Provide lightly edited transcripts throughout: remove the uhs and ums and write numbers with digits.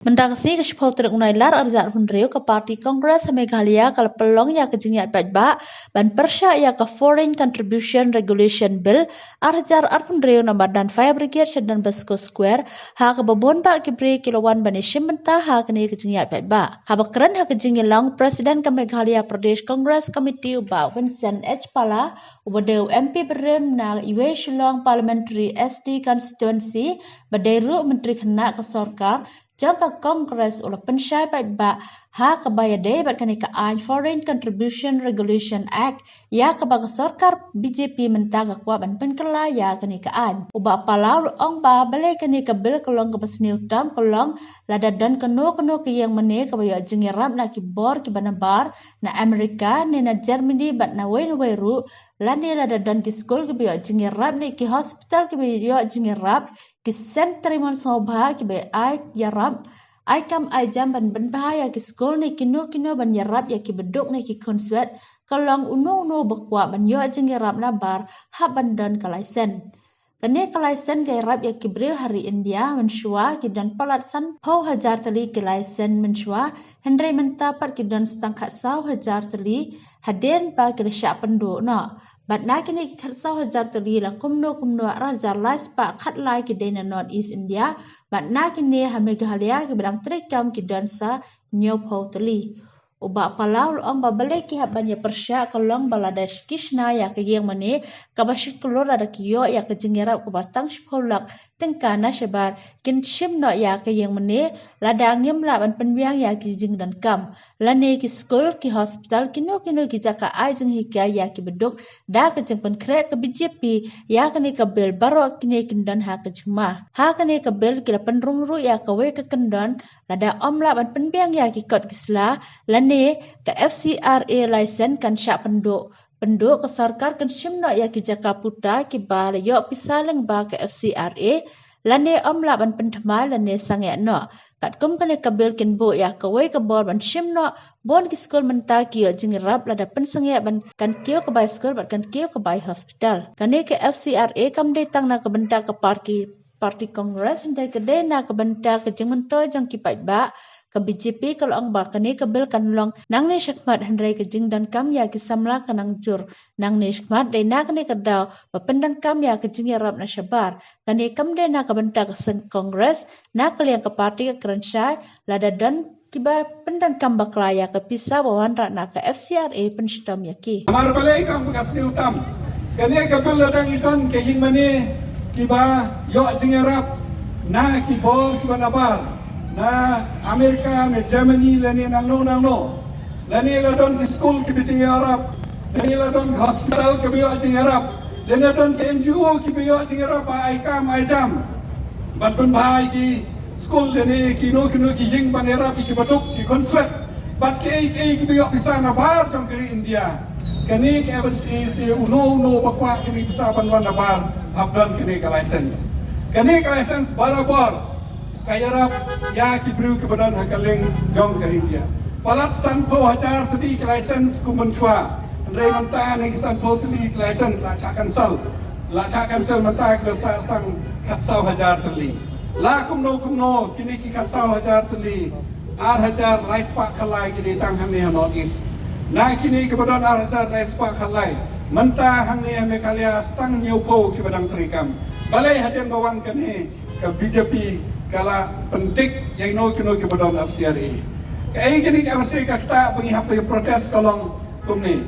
Mendagsi ke sepuluh teruk unailar arzat hundreu ke Parti Kongres Meghalaya kalau pelong ya ke jingyat baik ban persya ya ke Foreign Contribution Regulation Bill arjar hundreu nomor dan Fire Brigade dan Basco Square ha ke babon ba ke bre kilowan banishim mentah ha ke ni ke jingyat baik ha bakran ha ke jingyalang Presiden ke Meghalaya Pradesh Congress Committee ba Vincent H. Pala ubadeu MP berem na Iwe Shillong Parliamentary SD Constituency badairu Menteri Kena ke Sorkar jangka Kongres ulah pensyai baik ha kebayade bat kani ka Foreign Contribution Regulation Act ya kebaga sorkar BJP mentah ka kuat ban penkela ya kani ka uba palau ong ba bale kani ka bil kolong ke besni utam kolong lada dan keno ke yang mene kebaya jengirap na ki bor ki banabar na Amerika ne na Germany bat na wairu lani lada dan ki school ki baya jengirap ne ki hospital ki baya jengirap ki sentri mon sobha ki baya ai yarap ai kam ai jam ban bahaya ki school ni kino ban yarap ya ki beduk ni ki konsuat kalong uno bakwa ban yo jengirap na bar ha ban dan kalaisen kene kalaisen ke yarap ya ki bre hari India mensyua ki dan palat san pau hajar tali kalaisen mensyua hendrai mentapat ki dan setangkat sau hajar tali haden ba ki syak penduk no bat na kini ki khatsau hajar tali la kumno rajar lais pa khat lai ki dena North East India bat na kini ha Meghalaya ki badang trikam ki dan sa nyau pau tali uba palau ong ba bale ki haban ya persya kolong Bangladesh Kishna ya ke yang mane ka basyik kelur ada kiyo ya ke jengirap ke batang sepolak tengkana sebar kin shim no ya ke yang mane ladang yem la ban penbiang ya ki jeng dan kam lane ki school ki hospital kino ki jaka ai jeng hika ya ki beduk da ke jeng pen krek ke BJP ya ke ni ke bel baro kini kindan ha ke jema ha ke ni ke bel ki pen rungru ya ke we ke kendon lada om la ban penbiang ya ki kot kisla lane ke FCRA license kan syak penduk ke sarkar kan syimno ya ki jaka puta ki ba yo pisaleng ba ke FCRA lane om la ban penthma lane sange no kat kum kan ke bel kin bo ya ke we ke bor ban syimno bon ki skol menta ki yo jingirap lada pensange ban kan kiyo ke bai skol ban kan kiyo ke bai hospital kane ke FCRA kam de tang na ke benta ke Parti Kongres ndai ke de na ke benta ke jeng mento jang ki pai ba ke BJP kalau ang ba kani ke bil kan long nang ne syakmat handrai ke jing dan kam ya ki samla kanang jur nang ne syakmat de na kani ke daw pendan kam ya ke jing yarap na syabar kani kam de na ke benta ke Kongres na ke liang ke parti ke kerensyai lada dan kiba pendan kam baklaya ke pisa bawan rak na ke FCRA penstam ya ki amar balai kam kasni utam kani ke bil ladang idon ke jing mani kiba yo jing yarap na ki bor kiba nabar na Amerika na Germany lani nang no lani la don ki school ki biting Arab lani la don hospital ki biyo ting Arab lani la don ki NGO ki biyo ting Arab ai kam ai jam ban bhai ki school lani ki no ki jing ban Arab ki batuk ki consulate bat ki ki biyo pisana bar jong kiri India kani ke si uno bakwa ki bisa ban wan bar habdan kini ka license barabar kayarap ya ki bru ke badan hakaling jong India palat sanpo hajar tadi ke license ku menchua andai menta ning sanpo tadi ke license la chakan sel menta ke sang khatsau hajar tadi la kumno kini ki khatsau hajar tadi ar hajar lais pak khalai ki tang hamne North East na kini ke badan ar hajar lais pak khalai menta hamne Meghalaya stang nyaupo ki badang trikam balai haden bawang kani ke BJP kala penting yang no kino ke badon FCRA kai gini ka mesti ka kita penghap protes kolong kumni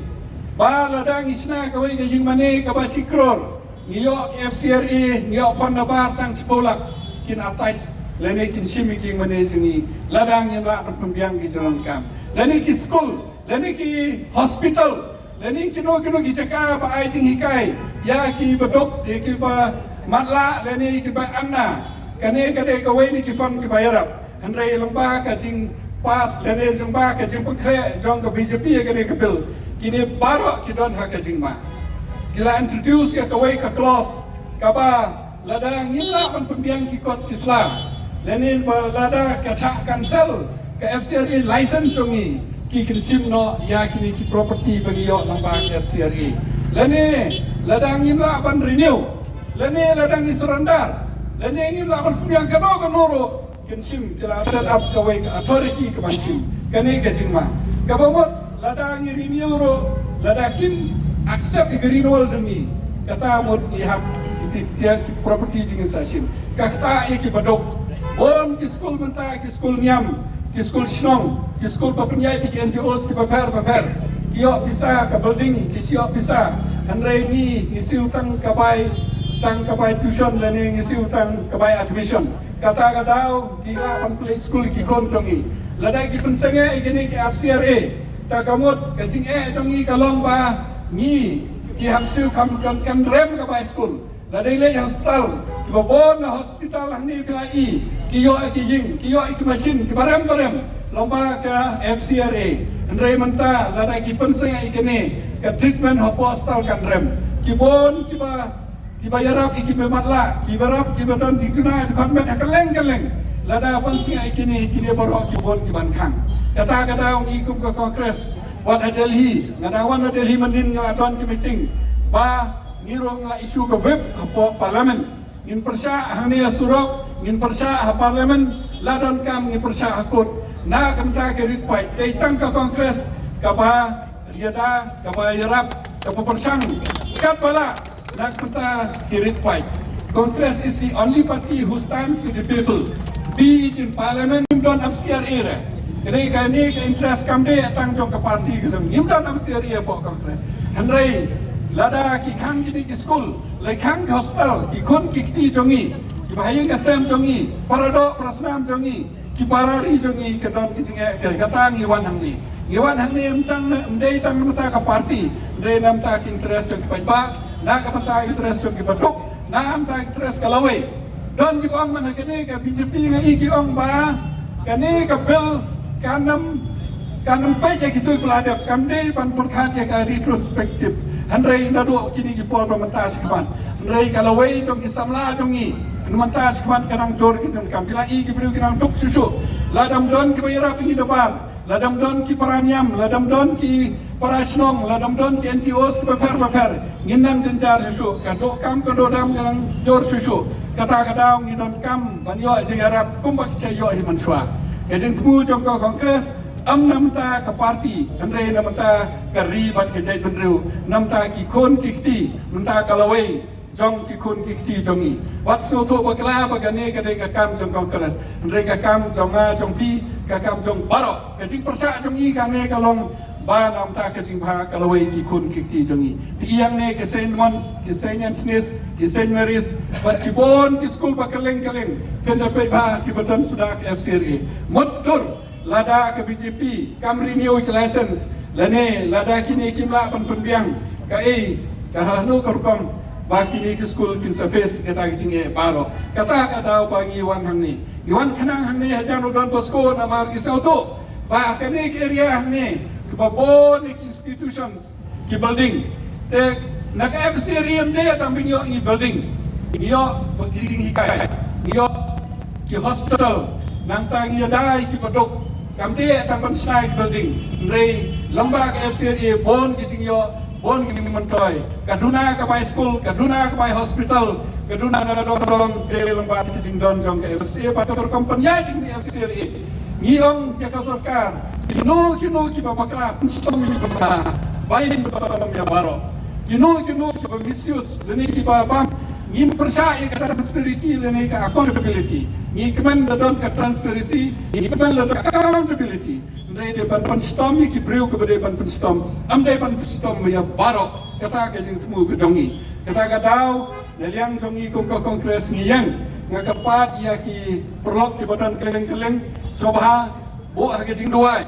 ba ladang isna ka we jing mane ka ba sikror ngiyo FCRA ngiyo pandabar tang sepolak kin attach lene kin shimiking mane sini ladang yang la pembiang ki jalan kam lene ki school lene ki hospital lene kino ki caka ba ai ting hikai ya ki bedok ki ba matla lene ki ba anna kane kawai ni kifam ki bayarap handrai lamba ka jing pas lene jamba ka jing pekre jong ka BJP kane ka bil kini baro ki don ha ka jing ma kila introduce ya kawai ka clause ka ba lada ngila pan pembiang ki kot Islam lene ba lada ka cha cancel ka FCRA license jongi ki kinsim no ya kini ki property bangiyo lamba FCRA lene lada ngila pan renew lene lada ngisrandar dan yang ini lakukan yang kanoro kensim kila set up kawai authority kebansim kane ke jingma kabamot lada ngiri niuro lada kin accept renewal demi kata mot ihap tiap property jingin sasim kakta iki badok on ki school menta ki school nyam ki school shnong ki school papenyai ki NGOs ki paper kio bisa ke building ki sio bisa andre ni isi utang kabai tuition dan isi utang kabai admission kata kadau kila pamplay school ki kon tongi ladai ki pensenge igini ki FCRA ta kamot kajing tongi kalong ba ni ki hamsil kam rem kabai school ladai le hospital ki babon na hospital hangni pilai kio ki ying kio ki machine ki barem lomba ke FCRA andre menta ladai ki pensenge igini ke treatment hospital kan rem ki bon ki bayarap iki pematla ki barap ki badon diguna konmet keleng lada pensia ikini borok ki bon ki bankang kata kadang ikum ke kongres wat Delhi ngadawan Delhi mendin ngadon ki meeting ba ngirong la isu ke web parlimen ngin persya hangni surok ngin persya parlimen ladon kam ngin persya akut na kamta ke requite datang ke kongres kapa riada kapa yarap kapa persang kapala nak kita kirit fight. Congress is the only party who stands with the people. Be it in parliament, don't upstairs era. Jadi kini ke interest kami datang jong ke parti kesem. Don't upstairs era po Congress. Henry, lada ki kang kini ki school, lagi kang ke hospital, ki kun ki kiti jongi, ki bahayang asam jongi, paradok prasnam jongi, ki parari jongi ke don ki jinge ke katang iwan hangni. Iwan hangni mdai tang mata ke parti, mdai namta ki interest jong ki pajba. Na kapanta interest yung kibadok, na amta interest kalaway. Don gibong man kani ka BJP nga ikiong ba kani ka bill kanam pa ya kitoy peladap kamde pan purkhat ya ka retrospective. Handray nado kini gipol pamantas kaban. Handray kalaway tong isamla tong i. Numantas kaban kanang jor kitong kampila i gibriu kinang tuk susu. Ladam don kibayarap ini depan. Ladam don ki paranyam, ladam don ki parasnong, ladam don ki NGOs ki pafer nginam jenjar susu, kadok kam kadodam yang jor susu, kata kadau ngidon kam banyo jeng Arab kumbak sayo himan swa. Kajeng temu jongko kongres namta ke parti, andre namta ke ribat ke jait benriu, namta ki kon kikti, namta kalawai jong ki kun kikti jongi. Wat soto bakla bagane kadai kakam jong kongres, andre kakam jonga jong pi kakam jong barok kajing persa jongi kane kalong ba namta kajing bha kalawai ki kun kikti jongi iyang ne ke Saint Mons ki Saint Anthony's ki Saint Mary's bat ki bon ki school ba kaleng kenda pe ba ki badan sudah ke FCRA motor lada ke BJP kam renew ki license lane lada kini kimla penbiang ka hanu korkom ba kini ki school kin surface kata kajing baro kata kadau bangi wan hangni Iwan kenang hang ni hajan udon posko nama kisau tu. Ba kene ke area hang ni kebabon ki institutions ki building. Te nak FCRM dia tambing yo ni building. Yo pagijing hikai. Yo ki hospital nang tang yo dai ki padok. Kam dia tang ban snai building. Rei lamba ke FCRA bon kijing yo bon ki mentoy. Kaduna ka by school, kaduna ka by hospital. Kaduna na dorong ke lembaga kijing don jong ke FCRA pator kompanya di FCRA ngiong ya ka sarkar kino ki babakla stom ni babakla bayin betom ya baro kino ki misius leni ki babam ngin percaya ka transparency leni ka accountability ngi kemen don ka transparency ngi kemen don accountability ndai de pan stom ki breu ke bade pan stom am dai pan stom ya baro kata ka jing temu ke jongi kata kadau naliang jongi kum ka kongres ngiyang nga kapat iya ki perlok ki badan keleng sobha bo ha ke jing duai